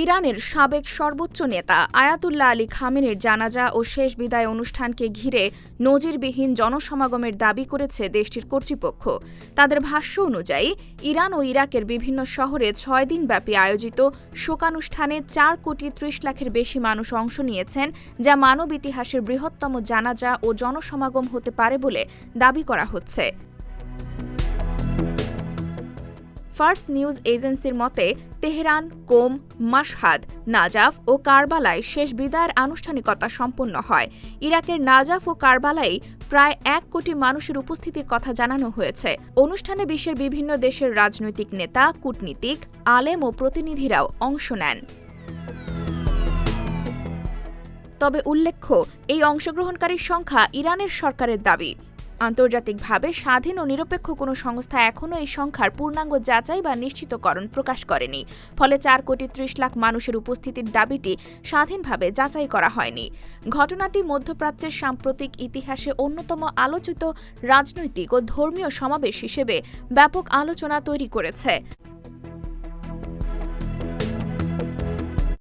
ইরানের সাবেক সর্বোচ্চ নেতা আয়াতুল্লাহ আলী খামেনির জানাজা ও শেষ বিদায় অনুষ্ঠানকে ঘিরে নজিরবিহীন জনসমাগমের দাবি করেছে দেশটির কর্তৃপক্ষ। তাদের ভাষ্য অনুযায়ী ইরান ও ইরাকের বিভিন্ন শহরে ৬ দিনব্যাপী আয়োজিত শোকানুষ্ঠানে ৪ কোটি ৩০ লাখের বেশি মানুষ অংশ নিয়েছেন, যা মানব ইতিহাসের বৃহত্তম জানাজা ও জনসমাগম হতে পারে বলে দাবি করা হচ্ছে। ফার্স্ট নিউজ এজেন্সির মতে তেহরান, কোম, মাশহাদ, নাজাফ ও কারবালায় শেষ বিদায়ের আনুষ্ঠানিকতা সম্পন্ন হয়। ইরাকের নাজাফ ও কারবালায় প্রায় ১ কোটি মানুষের উপস্থিতির কথা জানানো হয়েছে। অনুষ্ঠানে বিশ্বের বিভিন্ন দেশের রাজনৈতিক নেতা, কূটনীতিক, আলেম ও প্রতিনিধিরাও অংশ নেন। তবে উল্লেখ্য, এই অংশগ্রহণকারীর সংখ্যা ইরানের সরকারের দাবি। আন্তর্জাতিকভাবে স্বাধীন ও নিরপেক্ষ কোনো সংস্থা এখনও এই সংখ্যার পূর্ণাঙ্গ যাচাই বা নিশ্চিতকরণ প্রকাশ করেনি। ফলে ৪ কোটি ৩০ লাখ মানুষের উপস্থিতির দাবিটি স্বাধীনভাবে যাচাই করা হয়নি। ঘটনাটি মধ্যপ্রাচ্যের সাম্প্রতিক ইতিহাসে অন্যতম আলোচিত রাজনৈতিক ও ধর্মীয় সমাবেশ হিসেবে ব্যাপক আলোচনা তৈরি করেছে।